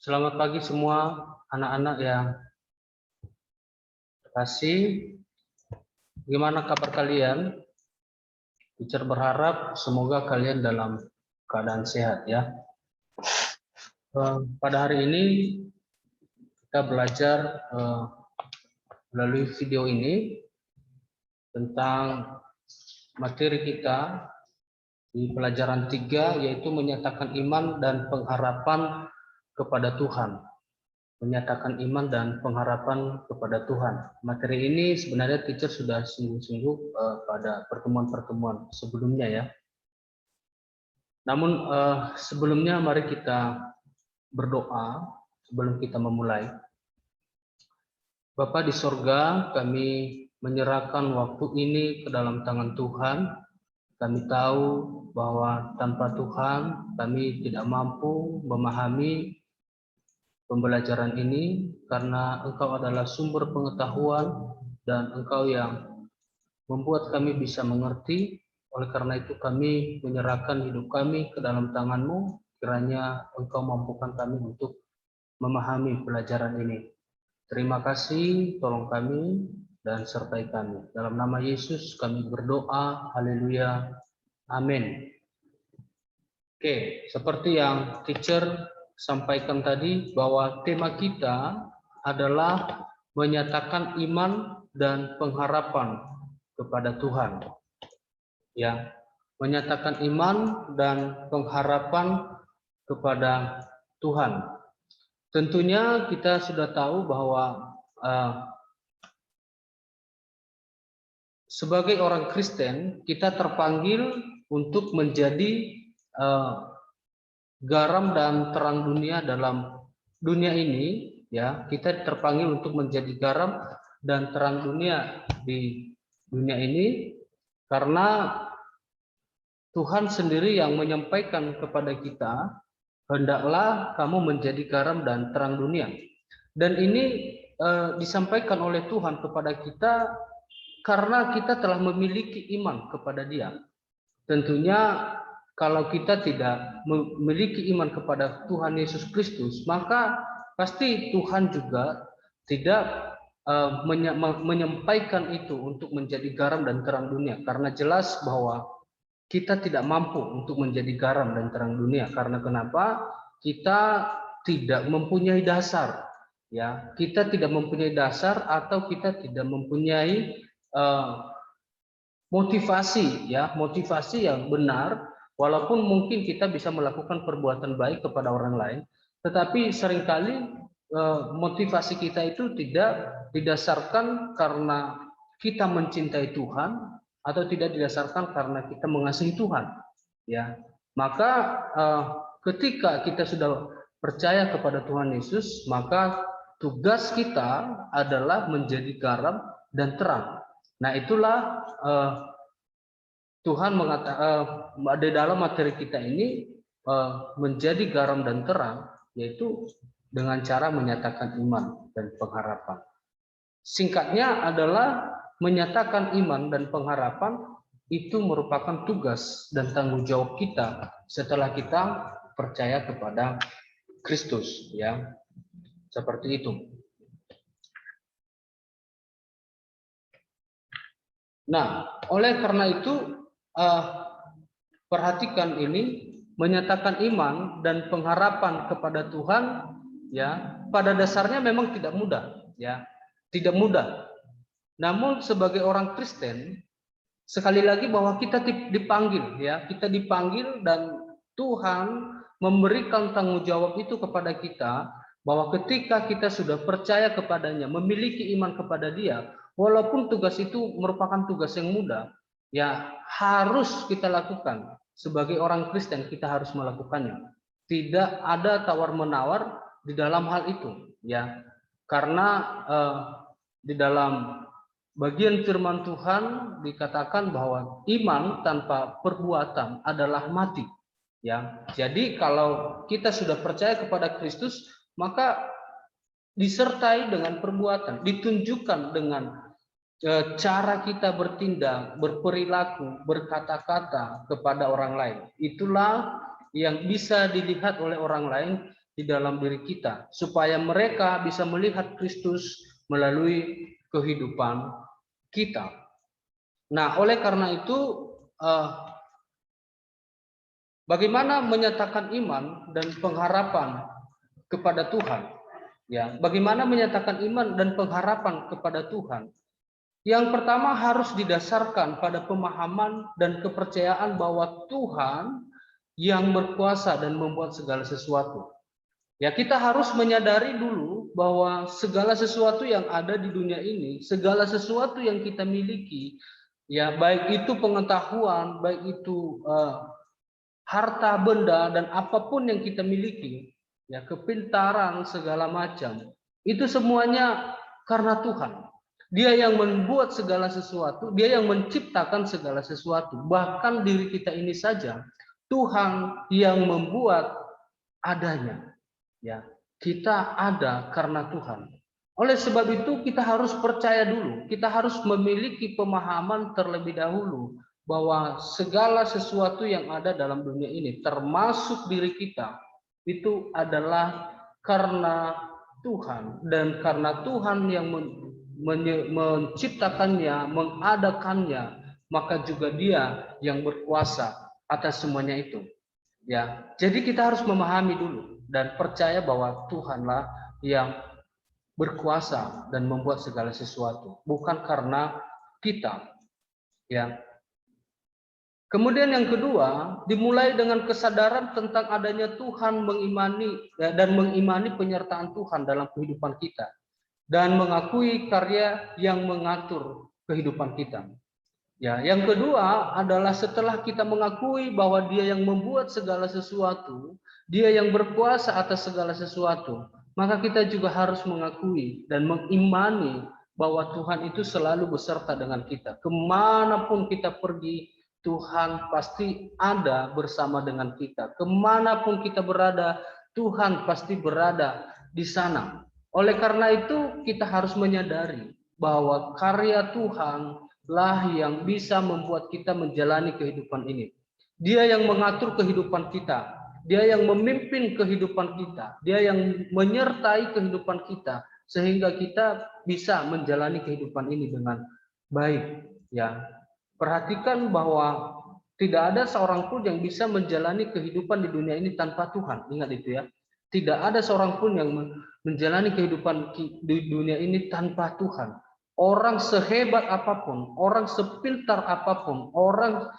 Selamat pagi semua anak-anak yang terkasih. Gimana kabar kalian? Teacher berharap semoga kalian dalam keadaan sehat ya. Pada hari ini kita belajar melalui video ini tentang materi kita di pelajaran 3, yaitu menyatakan iman dan pengharapan kepada Tuhan. Menyatakan iman dan pengharapan kepada Tuhan. Materi ini sebenarnya teacher sudah singgung-singgung pada pertemuan-pertemuan sebelumnya ya. Namun sebelumnya mari kita berdoa sebelum kita memulai. Bapa di sorga, kami menyerahkan waktu ini ke dalam tangan Tuhan. Kami tahu bahwa tanpa Tuhan kami tidak mampu memahami pembelajaran ini, karena Engkau adalah sumber pengetahuan dan Engkau yang membuat kami bisa mengerti. Oleh karena itu kami menyerahkan hidup kami ke dalam tangan-Mu. Kiranya Engkau mampukan kami untuk memahami pelajaran ini. Terima kasih, tolong kami dan sertai kami. Dalam nama Yesus kami berdoa. Haleluya. Amin. Oke, seperti yang teacher sampaikan tadi, bahwa tema kita adalah menyatakan iman dan pengharapan kepada Tuhan. Ya, menyatakan iman dan pengharapan kepada Tuhan. Tentunya kita sudah tahu bahwa sebagai orang Kristen kita terpanggil untuk menjadi garam dan terang dunia dalam dunia ini ya. Kita terpanggil untuk menjadi garam dan terang dunia di dunia ini karena Tuhan sendiri yang menyampaikan kepada kita, hendaklah kamu menjadi garam dan terang dunia. Dan ini disampaikan oleh Tuhan kepada kita karena kita telah memiliki iman kepada Dia. Tentunya kalau kita tidak memiliki iman kepada Tuhan Yesus Kristus, maka pasti Tuhan juga tidak menyampaikan itu untuk menjadi garam dan terang dunia. Karena jelas bahwa kita tidak mampu untuk menjadi garam dan terang dunia. Karena kenapa? Kita tidak mempunyai dasar. Ya, kita tidak mempunyai dasar atau kita tidak mempunyai motivasi ya, motivasi yang benar. Walaupun mungkin kita bisa melakukan perbuatan baik kepada orang lain, tetapi seringkali motivasi kita itu tidak didasarkan karena kita mencintai Tuhan atau tidak didasarkan karena kita mengasihi Tuhan ya. Maka ketika kita sudah percaya kepada Tuhan Yesus, maka tugas kita adalah menjadi garam dan terang. Nah, itulah Tuhan mengatakan di dalam materi kita ini menjadi garam dan terang, yaitu dengan cara menyatakan iman dan pengharapan. Singkatnya adalah menyatakan iman dan pengharapan itu merupakan tugas dan tanggung jawab kita setelah kita percaya kepada Kristus ya. Seperti itu. Nah, oleh karena itu perhatikan ini, menyatakan iman dan pengharapan kepada Tuhan ya, pada dasarnya memang tidak mudah ya. Tidak mudah. Namun sebagai orang Kristen, sekali lagi bahwa kita dipanggil ya, kita dipanggil dan Tuhan memberikan tanggung jawab itu kepada kita, bahwa ketika kita sudah percaya kepadanya, memiliki iman kepada Dia, walaupun tugas itu merupakan tugas yang mudah, ya harus kita lakukan. Sebagai orang Kristen kita harus melakukannya. Tidak ada tawar-menawar di dalam hal itu ya. Karena di dalam bagian firman Tuhan dikatakan bahwa iman tanpa perbuatan adalah mati. Ya, jadi kalau kita sudah percaya kepada Kristus, maka disertai dengan perbuatan, ditunjukkan dengan cara kita bertindak, berperilaku, berkata-kata kepada orang lain. Itulah yang bisa dilihat oleh orang lain di dalam diri kita, supaya mereka bisa melihat Kristus melalui kehidupan kita. Nah, oleh karena itu, bagaimana menyatakan iman dan pengharapan kepada Tuhan? Ya, bagaimana menyatakan iman dan pengharapan kepada Tuhan? Yang pertama harus didasarkan pada pemahaman dan kepercayaan bahwa Tuhan yang berkuasa dan membuat segala sesuatu. Ya, kita harus menyadari dulu bahwa segala sesuatu yang ada di dunia ini, segala sesuatu yang kita miliki, ya baik itu pengetahuan, baik itu harta benda dan apapun yang kita miliki, ya kepintaran segala macam, itu semuanya karena Tuhan. Dia yang membuat segala sesuatu, dia yang menciptakan segala sesuatu. Bahkan diri kita ini saja, Tuhan yang membuat adanya. Ya, kita ada karena Tuhan. Oleh sebab itu kita harus percaya dulu, kita harus memiliki pemahaman terlebih dahulu bahwa segala sesuatu yang ada dalam dunia ini, termasuk diri kita, itu adalah karena Tuhan, dan karena Tuhan yang menciptakannya, mengadakannya, maka juga Dia yang berkuasa atas semuanya itu. Ya, jadi kita harus memahami dulu dan percaya bahwa Tuhanlah yang berkuasa dan membuat segala sesuatu, bukan karena kita. Ya. Kemudian yang kedua, dimulai dengan kesadaran tentang adanya Tuhan, mengimani penyertaan Tuhan dalam kehidupan kita, dan mengakui karya yang mengatur kehidupan kita. Ya, yang kedua adalah setelah kita mengakui bahwa Dia yang membuat segala sesuatu, Dia yang berkuasa atas segala sesuatu, maka kita juga harus mengakui dan mengimani bahwa Tuhan itu selalu beserta dengan kita. Kemanapun kita pergi, Tuhan pasti ada bersama dengan kita. Kemanapun kita berada, Tuhan pasti berada di sana. Oleh karena itu, kita harus menyadari bahwa karya Tuhan lah yang bisa membuat kita menjalani kehidupan ini. Dia yang mengatur kehidupan kita, Dia yang memimpin kehidupan kita, Dia yang menyertai kehidupan kita sehingga kita bisa menjalani kehidupan ini dengan baik. Ya, perhatikan bahwa tidak ada seorang pun yang bisa menjalani kehidupan di dunia ini tanpa Tuhan. Ingat itu ya. Tidak ada seorang pun yang menjalani kehidupan di dunia ini tanpa Tuhan. Orang sehebat apapun, orang sepintar apapun, orang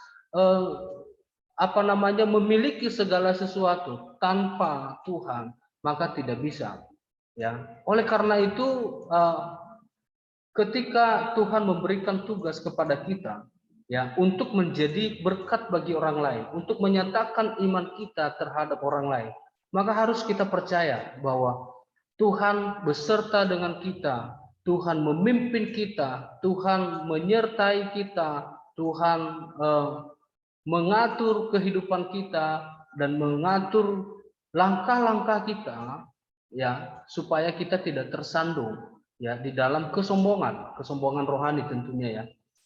memiliki segala sesuatu tanpa Tuhan, maka tidak bisa. Ya, oleh karena itu ketika Tuhan memberikan tugas kepada kita, ya, untuk menjadi berkat bagi orang lain, untuk menyatakan iman kita terhadap orang lain, maka harus kita percaya bahwa Tuhan beserta dengan kita, Tuhan memimpin kita, Tuhan menyertai kita, Tuhan mengatur kehidupan kita dan mengatur langkah-langkah kita, ya, supaya kita tidak tersandung, ya, di dalam kesombongan rohani tentunya, ya.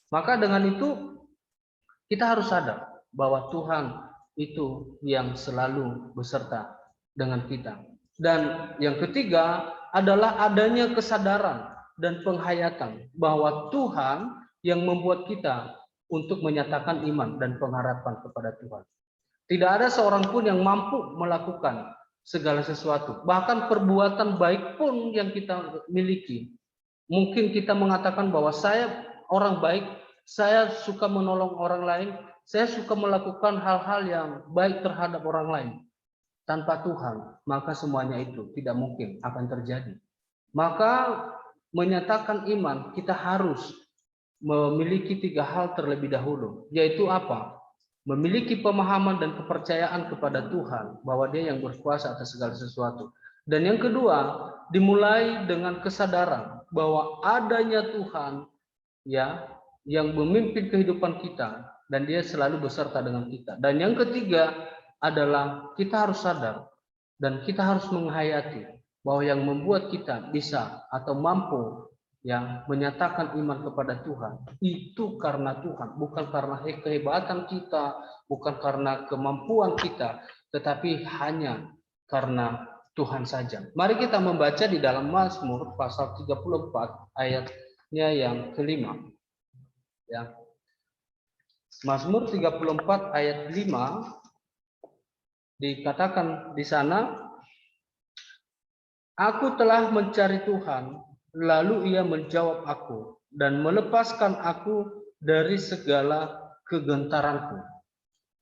Maka dengan itu kita harus sadar bahwa Tuhan itu yang selalu beserta dengan kita. Dan yang ketiga adalah adanya kesadaran dan penghayatan bahwa Tuhan yang membuat kita untuk menyatakan iman dan pengharapan kepada Tuhan. Tidak ada seorang pun yang mampu melakukan segala sesuatu. Bahkan perbuatan baik pun yang kita miliki. Mungkin kita mengatakan bahwa saya orang baik, saya suka menolong orang lain, saya suka melakukan hal-hal yang baik terhadap orang lain. Tanpa Tuhan, maka semuanya itu tidak mungkin akan terjadi. Maka menyatakan iman, kita harus memiliki 3 hal terlebih dahulu, yaitu apa? Memiliki pemahaman dan kepercayaan kepada Tuhan bahwa Dia yang berkuasa atas segala sesuatu. Dan yang kedua, dimulai dengan kesadaran bahwa adanya Tuhan, ya, yang memimpin kehidupan kita dan Dia selalu beserta dengan kita. Dan yang ketiga adalah kita harus sadar dan kita harus menghayati bahwa yang membuat kita bisa atau mampu yang menyatakan iman kepada Tuhan itu karena Tuhan, bukan karena kehebatan kita, bukan karena kemampuan kita, tetapi hanya karena Tuhan saja. Mari kita membaca di dalam Mazmur pasal 34 ayatnya yang kelima. Ya. Mazmur 34 ayat 5 dikatakan di sana, aku telah mencari Tuhan, lalu Ia menjawab aku dan melepaskan aku dari segala kegentaranku.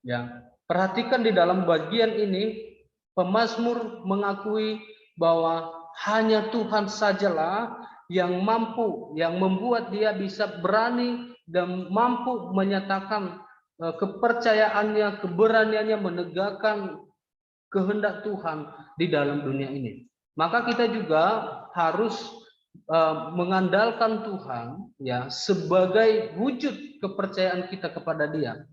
Ya, perhatikan di dalam bagian ini pemazmur mengakui bahwa hanya Tuhan sajalah yang mampu, yang membuat dia bisa berani dan mampu menyatakan kepercayaannya, keberaniannya menegakkan kehendak Tuhan di dalam dunia ini. Maka kita juga harus mengandalkan Tuhan ya sebagai wujud kepercayaan kita kepada Dia.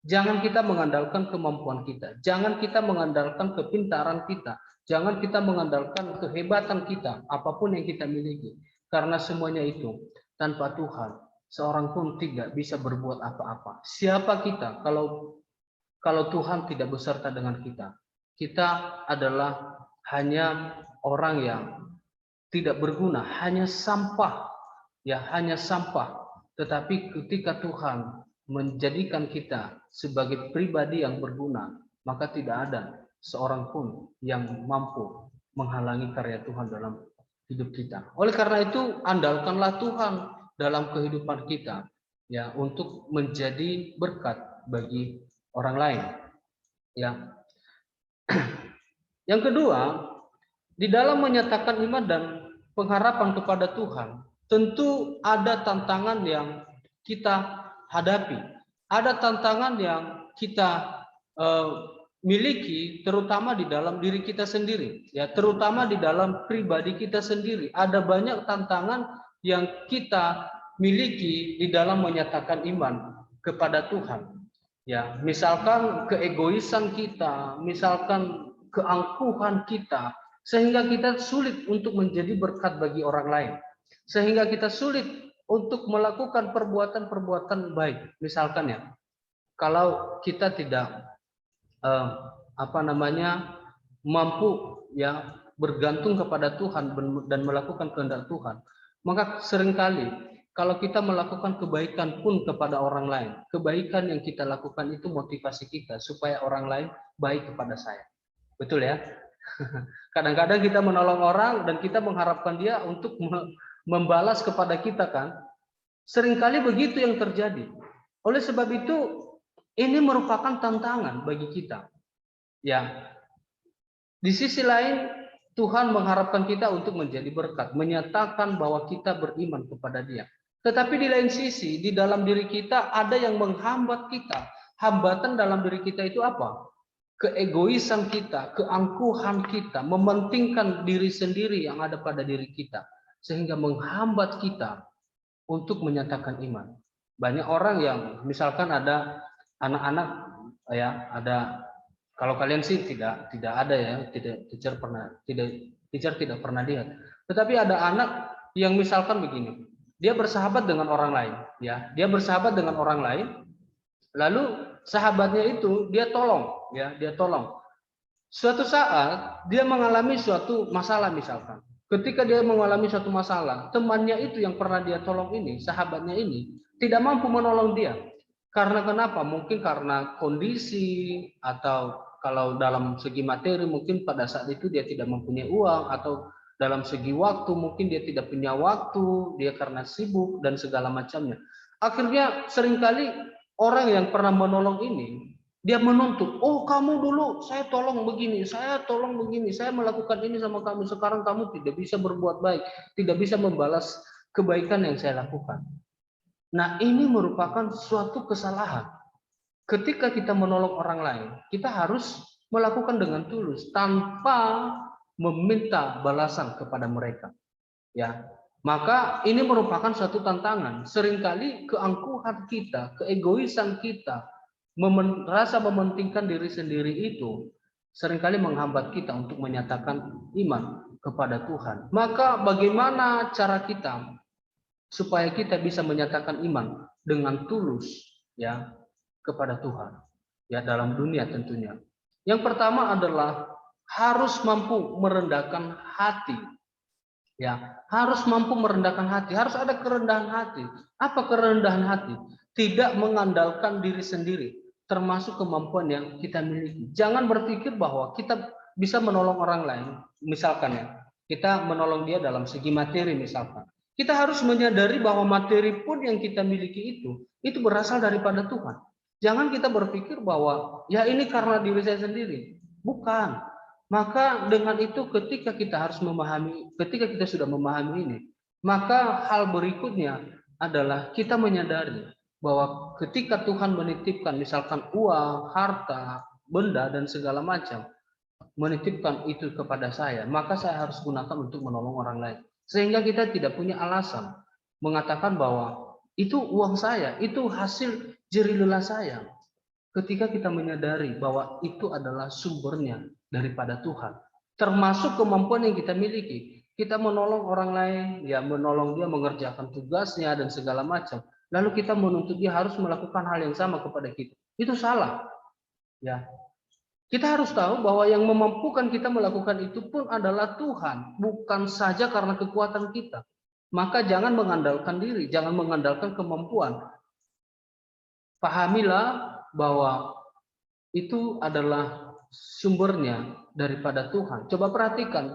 Jangan kita mengandalkan kemampuan kita, jangan kita mengandalkan kepintaran kita, jangan kita mengandalkan kehebatan kita, apapun yang kita miliki. Karena semuanya itu tanpa Tuhan, seorang pun tidak bisa berbuat apa-apa. Siapa kita kalau Tuhan tidak beserta dengan kita? Kita adalah hanya orang yang tidak berguna, hanya sampah, ya hanya sampah. Tetapi ketika Tuhan menjadikan kita sebagai pribadi yang berguna, maka tidak ada seorang pun yang mampu menghalangi karya Tuhan dalam hidup kita. Oleh karena itu, andalkanlah Tuhan dalam kehidupan kita, ya, untuk menjadi berkat bagi orang lain. Ya. Yang kedua, di dalam menyatakan iman dan pengharapan kepada Tuhan, tentu ada tantangan yang kita hadapi. Ada tantangan yang kita miliki, terutama di dalam diri kita sendiri, ya, terutama di dalam pribadi kita sendiri. Ada banyak tantangan yang kita miliki di dalam menyatakan iman kepada Tuhan. Ya, misalkan keegoisan kita, misalkan keangkuhan kita, sehingga kita sulit untuk menjadi berkat bagi orang lain. Sehingga kita sulit untuk melakukan perbuatan-perbuatan baik. Misalkan ya, kalau kita tidak mampu ya bergantung kepada Tuhan dan melakukan kehendak Tuhan, maka seringkali kalau kita melakukan kebaikan pun kepada orang lain, kebaikan yang kita lakukan itu motivasi kita supaya orang lain baik kepada saya. Betul ya? Kadang-kadang kita menolong orang dan kita mengharapkan dia untuk membalas kepada kita kan. Seringkali begitu yang terjadi. Oleh sebab itu, ini merupakan tantangan bagi kita. Ya. Di sisi lain, Tuhan mengharapkan kita untuk menjadi berkat, menyatakan bahwa kita beriman kepada Dia. Tetapi di lain sisi, di dalam diri kita ada yang menghambat kita. Hambatan dalam diri kita itu apa? Keegoisan kita, keangkuhan kita, mementingkan diri sendiri yang ada pada diri kita, sehingga menghambat kita untuk menyatakan iman. Banyak orang yang misalkan ada anak-anak ya, ada, kalau kalian sih tidak ada ya, teacher tidak pernah lihat. Tetapi ada anak yang misalkan begini, dia bersahabat dengan orang lain, ya, dia bersahabat dengan orang lain, lalu sahabatnya itu dia tolong. Suatu saat dia mengalami suatu masalah misalkan. Ketika dia mengalami suatu masalah, temannya itu yang pernah dia tolong ini, sahabatnya ini, tidak mampu menolong dia. Karena kenapa? Mungkin karena kondisi, atau kalau dalam segi materi mungkin pada saat itu dia tidak mempunyai uang, atau dalam segi waktu mungkin dia tidak punya waktu, dia karena sibuk dan segala macamnya. Akhirnya seringkali orang yang pernah menolong ini, dia menuntut, oh kamu dulu saya tolong begini, saya melakukan ini sama kamu, sekarang kamu tidak bisa berbuat baik, tidak bisa membalas kebaikan yang saya lakukan. Nah, ini merupakan suatu kesalahan. Ketika kita menolong orang lain, kita harus melakukan dengan tulus tanpa meminta balasan kepada mereka. Ya, maka ini merupakan suatu tantangan. Seringkali keangkuhan kita, keegoisan kita, rasa mementingkan diri sendiri itu seringkali menghambat kita untuk menyatakan iman kepada Tuhan. Maka bagaimana cara kita supaya kita bisa menyatakan iman dengan tulus ya kepada Tuhan, ya, dalam dunia tentunya. Yang pertama adalah harus mampu merendahkan hati. Ya, harus mampu merendahkan hati, harus ada kerendahan hati. Apa kerendahan hati? Tidak mengandalkan diri sendiri, termasuk kemampuan yang kita miliki. Jangan berpikir bahwa kita bisa menolong orang lain, misalkan ya, kita menolong dia dalam segi materi misalkan. Kita harus menyadari bahwa materi pun yang kita miliki itu berasal daripada Tuhan. Jangan kita berpikir bahwa ya ini karena diri saya sendiri. Bukan. Maka dengan itu ketika kita sudah memahami ini, maka hal berikutnya adalah kita menyadari bahwa ketika Tuhan menitipkan misalkan uang, harta, benda dan segala macam, menitipkan itu kepada saya, maka saya harus gunakan untuk menolong orang lain. Sehingga kita tidak punya alasan mengatakan bahwa itu uang saya, itu hasil jerih lelah saya. Ketika kita menyadari bahwa itu adalah sumbernya daripada Tuhan, termasuk kemampuan yang kita miliki, kita menolong orang lain, ya menolong dia mengerjakan tugasnya dan segala macam, lalu kita menuntut dia harus melakukan hal yang sama kepada kita, itu salah. Ya, kita harus tahu bahwa yang memampukan kita melakukan itu pun adalah Tuhan, bukan saja karena kekuatan kita. Maka jangan mengandalkan diri, jangan mengandalkan kemampuan. Pahamilah bahwa itu adalah sumbernya daripada Tuhan. Coba perhatikan,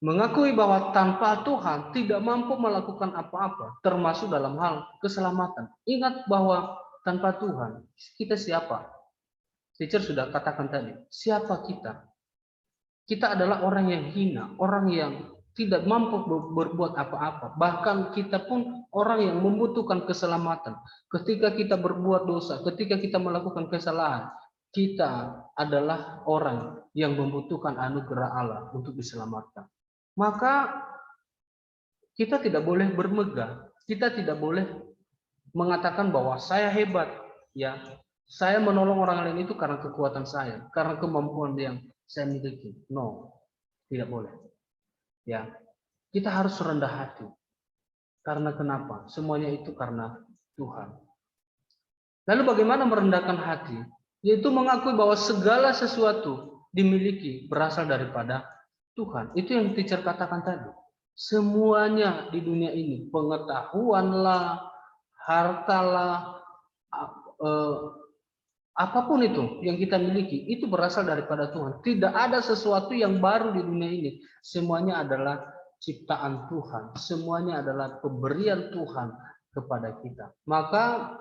mengakui bahwa tanpa Tuhan tidak mampu melakukan apa-apa, termasuk dalam hal keselamatan. Ingat bahwa tanpa Tuhan, kita siapa? Teacher sudah katakan tadi, siapa kita? Kita adalah orang yang hina, orang yang tidak mampu berbuat apa-apa. Bahkan kita pun orang yang membutuhkan keselamatan. Ketika kita berbuat dosa, ketika kita melakukan kesalahan, kita adalah orang yang membutuhkan anugerah Allah untuk diselamatkan. Maka kita tidak boleh bermegah, kita tidak boleh mengatakan bahwa saya hebat, ya. Saya menolong orang lain itu karena kekuatan saya, karena kemampuan yang saya miliki. No, tidak boleh. Ya, kita harus rendah hati. Karena kenapa? Semuanya itu karena Tuhan. Lalu bagaimana merendahkan hati? Yaitu mengakui bahwa segala sesuatu dimiliki berasal daripada Tuhan. Itu yang teacher katakan tadi. Semuanya di dunia ini, pengetahuanlah, hartalah, apapun itu yang kita miliki, itu berasal daripada Tuhan. Tidak ada sesuatu yang baru di dunia ini. Semuanya adalah ciptaan Tuhan. Semuanya adalah pemberian Tuhan kepada kita. Maka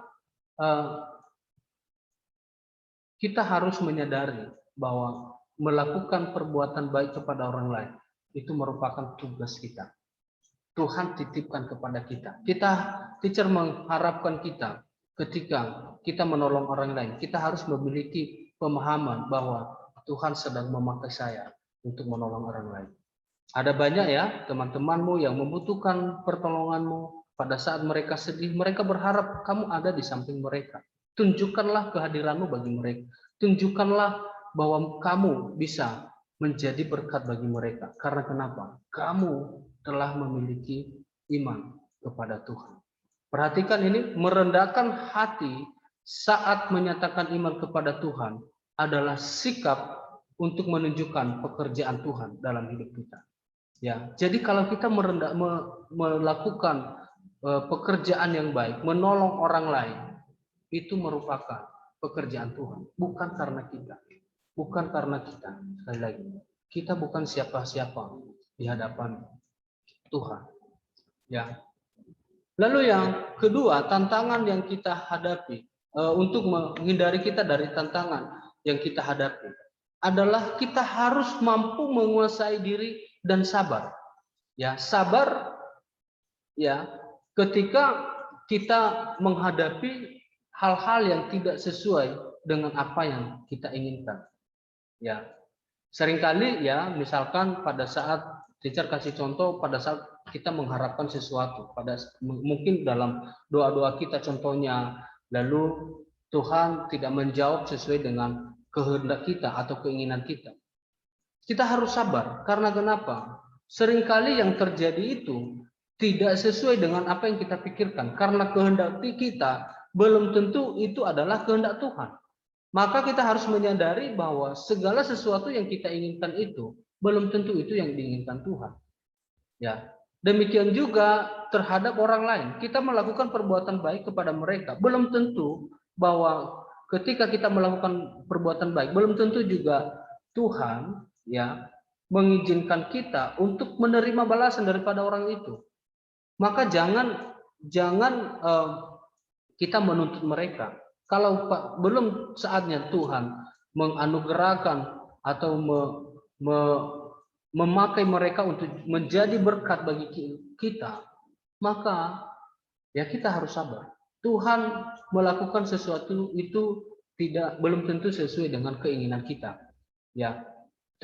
kita harus menyadari bahwa melakukan perbuatan baik kepada orang lain itu merupakan tugas kita. Tuhan titipkan kepada kita. Teacher mengharapkan kita ketika kita menolong orang lain, kita harus memiliki pemahaman bahwa Tuhan sedang memakai saya untuk menolong orang lain. Ada banyak ya teman-temanmu yang membutuhkan pertolonganmu. Pada saat mereka sedih, mereka berharap kamu ada di samping mereka. Tunjukkanlah kehadiranmu bagi mereka. Tunjukkanlah bahwa kamu bisa menjadi berkat bagi mereka. Karena kenapa? Kamu telah memiliki iman kepada Tuhan. Perhatikan ini, merendahkan hati saat menyatakan iman kepada Tuhan adalah sikap untuk menunjukkan pekerjaan Tuhan dalam hidup kita. Ya, jadi kalau kita melakukan pekerjaan yang baik, menolong orang lain, itu merupakan pekerjaan Tuhan, bukan karena kita. Bukan karena kita. Sekali lagi, kita bukan siapa-siapa di hadapan Tuhan. Ya. Lalu yang kedua, tantangan yang kita hadapi untuk menghindari kita dari tantangan yang kita hadapi adalah kita harus mampu menguasai diri dan sabar. Ya, sabar ya ketika kita menghadapi hal-hal yang tidak sesuai dengan apa yang kita inginkan. Ya. Seringkali ya, misalkan pada saat teacher kasih contoh pada saat kita mengharapkan sesuatu, mungkin dalam doa-doa kita contohnya, lalu Tuhan tidak menjawab sesuai dengan kehendak kita atau keinginan kita. Kita harus sabar, karena kenapa? Seringkali yang terjadi itu tidak sesuai dengan apa yang kita pikirkan, karena kehendak kita belum tentu itu adalah kehendak Tuhan. maka kita harus menyadari bahwa segala sesuatu yang kita inginkan itu belum tentu itu yang diinginkan Tuhan. Ya, demikian juga terhadap orang lain. Kita melakukan perbuatan baik kepada mereka, belum tentu bahwa ketika kita melakukan perbuatan baik, belum tentu juga Tuhan ya mengizinkan kita untuk menerima balasan daripada orang itu. Maka jangan kita menuntut mereka. Kalau belum saatnya Tuhan menganugerahkan atau memakai mereka untuk menjadi berkat bagi kita, maka ya kita harus sabar. Tuhan melakukan sesuatu itu belum tentu sesuai dengan keinginan kita. Ya.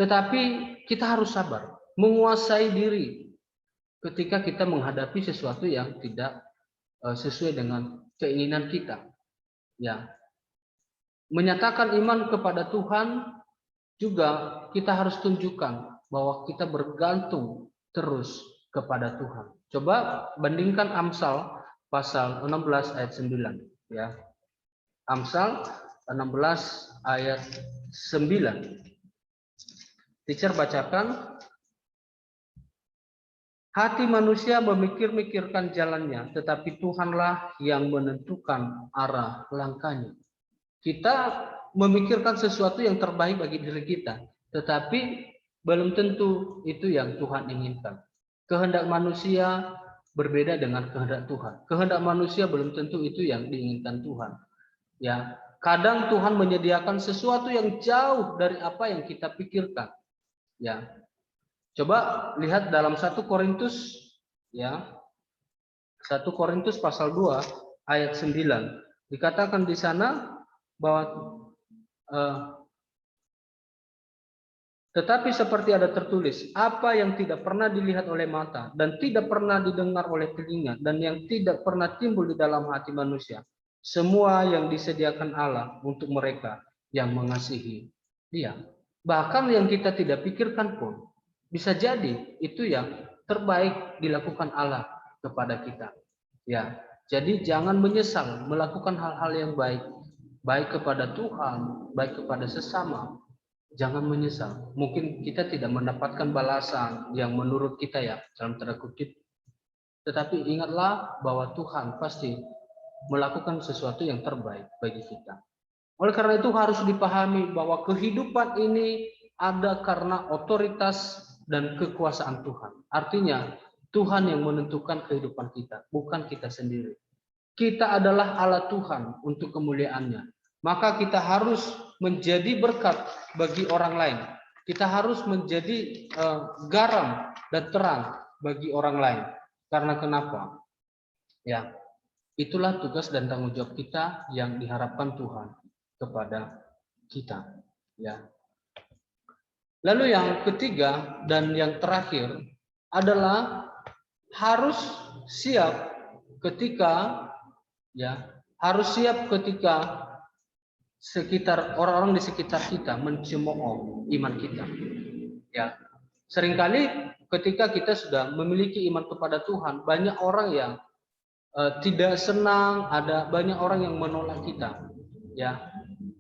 Tetapi kita harus sabar, menguasai diri ketika kita menghadapi sesuatu yang tidak sesuai dengan keinginan kita. Ya, menyatakan iman kepada Tuhan juga kita harus tunjukkan bahwa kita bergantung terus kepada Tuhan. Coba bandingkan Amsal pasal 16 ayat 9 ya. Amsal 16 ayat 9. Teacher bacakan. Hati manusia memikir-mikirkan jalannya, tetapi Tuhanlah yang menentukan arah langkahnya. Kita memikirkan sesuatu yang terbaik bagi diri kita, tetapi belum tentu itu yang Tuhan inginkan. Kehendak manusia berbeda dengan kehendak Tuhan. Kehendak manusia belum tentu itu yang diinginkan Tuhan. Ya, kadang Tuhan menyediakan sesuatu yang jauh dari apa yang kita pikirkan. Ya. Coba lihat dalam 1 Korintus ya. 1 Korintus pasal 2 ayat 9. Dikatakan di sana bahwa tetapi seperti ada tertulis, apa yang tidak pernah dilihat oleh mata dan tidak pernah didengar oleh telinga dan yang tidak pernah timbul di dalam hati manusia, semua yang disediakan Allah untuk mereka yang mengasihi Dia. Bahkan yang kita tidak pikirkan pun bisa jadi itu yang terbaik dilakukan Allah kepada kita. Ya, jadi jangan menyesal melakukan hal-hal yang baik, baik kepada Tuhan, baik kepada sesama. Jangan menyesal. Mungkin kita tidak mendapatkan balasan yang menurut kita ya, dalam tanda kutip. Tetapi ingatlah bahwa Tuhan pasti melakukan sesuatu yang terbaik bagi kita. Oleh karena itu harus dipahami bahwa kehidupan ini ada karena otoritas dan kekuasaan Tuhan. Artinya Tuhan yang menentukan kehidupan kita, bukan kita sendiri. Kita adalah alat Tuhan untuk kemuliaannya. Maka kita harus menjadi berkat bagi orang lain. Kita harus menjadi garam dan terang bagi orang lain. Karena kenapa? Ya, itulah tugas dan tanggung jawab kita yang diharapkan Tuhan kepada kita. Ya. Lalu yang ketiga dan yang terakhir adalah harus siap ketika sekitar orang-orang di sekitar kita mencemooh iman kita. Ya. Seringkali ketika kita sudah memiliki iman kepada Tuhan, banyak orang yang tidak senang, ada banyak orang yang menolak kita. Ya.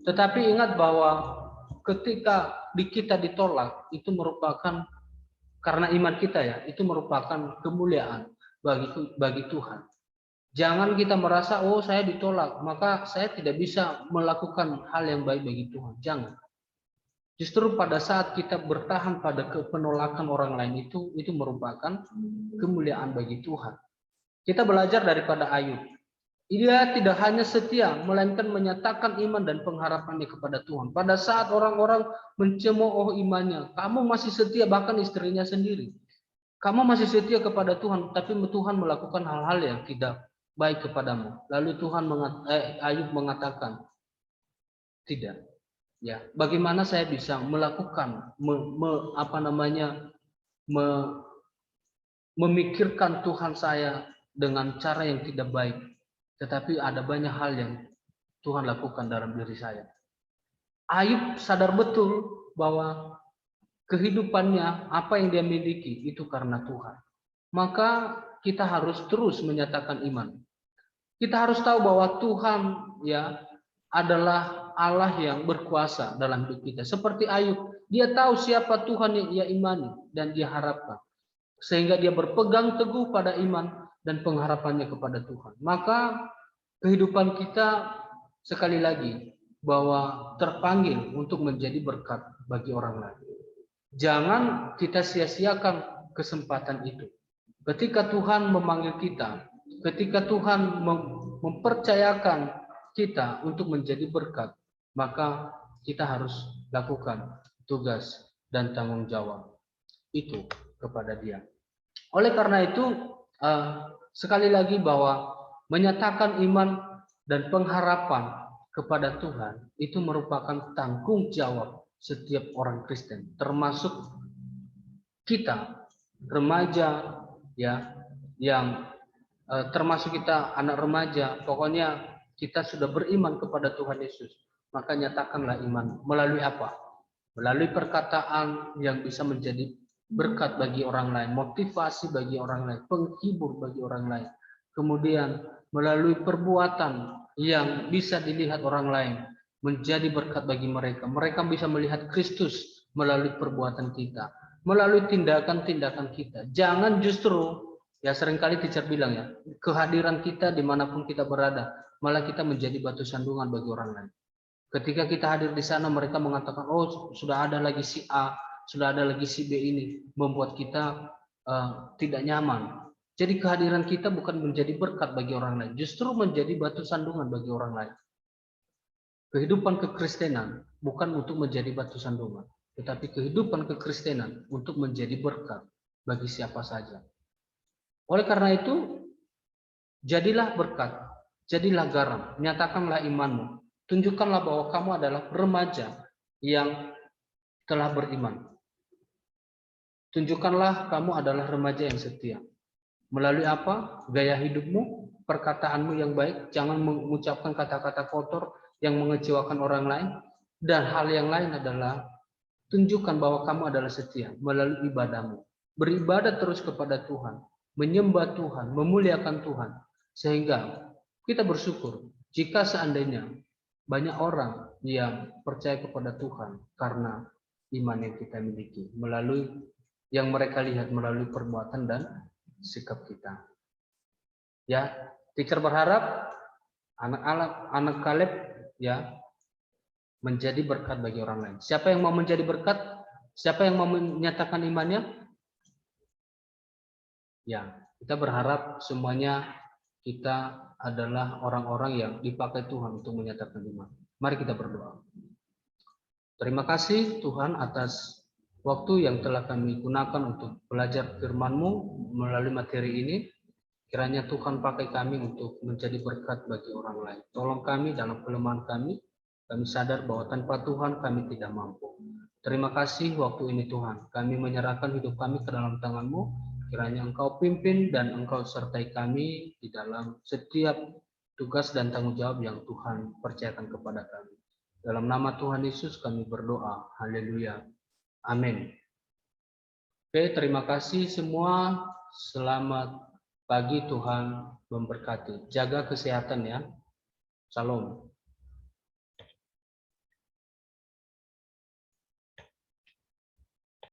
Tetapi ingat bahwa ketika kita ditolak itu merupakan karena iman kita ya, itu merupakan kemuliaan bagi Tuhan. Jangan kita merasa oh saya ditolak, maka saya tidak bisa melakukan hal yang baik bagi Tuhan. Jangan. Justru pada saat kita bertahan pada penolakan orang lain itu merupakan kemuliaan bagi Tuhan. Kita belajar daripada Ayub. Dia tidak hanya setia, melainkan menyatakan iman dan pengharapannya kepada Tuhan. Pada saat orang-orang mencemooh imannya, kamu masih setia, bahkan istrinya sendiri. Kamu masih setia kepada Tuhan, tapi Tuhan melakukan hal-hal yang tidak baik kepadamu. Lalu Ayub mengatakan, tidak. Ya, bagaimana saya bisa melakukan, memikirkan Tuhan saya dengan cara yang tidak baik? Tetapi ada banyak hal yang Tuhan lakukan dalam diri saya. Ayub sadar betul bahwa kehidupannya, apa yang dia miliki, itu karena Tuhan. Maka kita harus terus menyatakan iman. Kita harus tahu bahwa Tuhan ya adalah Allah yang berkuasa dalam hidup kita. Seperti Ayub, dia tahu siapa Tuhan yang ia imani dan dia harapkan. Sehingga dia berpegang teguh pada iman dan pengharapannya kepada Tuhan. Maka kehidupan kita sekali lagi bahwa terpanggil untuk menjadi berkat bagi orang lain. Jangan kita sia-siakan kesempatan itu. Ketika Tuhan memanggil kita, ketika Tuhan mempercayakan kita untuk menjadi berkat, maka kita harus lakukan tugas dan tanggung jawab itu kepada Dia. Oleh karena itu, sekali lagi bahwa menyatakan iman dan pengharapan kepada Tuhan itu merupakan tanggung jawab setiap orang Kristen, termasuk kita remaja, ya, yang termasuk kita anak remaja. Pokoknya kita sudah beriman kepada Tuhan Yesus, maka nyatakanlah iman. Melalui apa? Melalui perkataan yang bisa menjadi berkat bagi orang lain, motivasi bagi orang lain, penghibur bagi orang lain. Kemudian melalui perbuatan yang bisa dilihat orang lain, menjadi berkat bagi mereka. Mereka bisa melihat Kristus melalui perbuatan kita, melalui tindakan-tindakan kita. Jangan justru, ya seringkali teacher bilang ya, kehadiran kita dimanapun kita berada, malah kita menjadi batu sandungan bagi orang lain. Ketika kita hadir di sana, mereka mengatakan, oh sudah ada lagi si A, sudah ada lagi si B ini, membuat kita tidak nyaman. Jadi kehadiran kita bukan menjadi berkat bagi orang lain, justru menjadi batu sandungan bagi orang lain. Kehidupan kekristenan bukan untuk menjadi batu sandungan, tetapi kehidupan kekristenan untuk menjadi berkat bagi siapa saja. Oleh karena itu, jadilah berkat, jadilah garam, nyatakanlah imanmu, tunjukkanlah bahwa kamu adalah remaja yang telah beriman. Tunjukkanlah kamu adalah remaja yang setia. Melalui apa? Gaya hidupmu, perkataanmu yang baik, jangan mengucapkan kata-kata kotor yang mengecewakan orang lain, dan hal yang lain adalah tunjukkan bahwa kamu adalah setia melalui ibadahmu. Beribadah terus kepada Tuhan, menyembah Tuhan, memuliakan Tuhan, sehingga kita bersyukur jika seandainya banyak orang yang percaya kepada Tuhan karena iman yang kita miliki, melalui yang mereka lihat melalui perbuatan dan sikap kita. Ya, teacher berharap anak Kaleb ya menjadi berkat bagi orang lain. Siapa yang mau menjadi berkat? Siapa yang mau menyatakan imannya? Ya, kita berharap semuanya kita adalah orang-orang yang dipakai Tuhan untuk menyatakan iman. Mari kita berdoa. Terima kasih Tuhan atas waktu yang telah kami gunakan untuk belajar firman-Mu melalui materi ini. Kiranya Tuhan pakai kami untuk menjadi berkat bagi orang lain. Tolong kami dalam kelemahan kami. Kami sadar bahwa tanpa Tuhan kami tidak mampu. Terima kasih waktu ini Tuhan. Kami menyerahkan hidup kami ke dalam tangan-Mu. Kiranya Engkau pimpin dan Engkau sertai kami di dalam setiap tugas dan tanggung jawab yang Tuhan percayakan kepada kami. Dalam nama Tuhan Yesus kami berdoa. Haleluya. Amin. Oke, terima kasih semua. Selamat pagi, Tuhan memberkati. Jaga kesehatan ya. Shalom.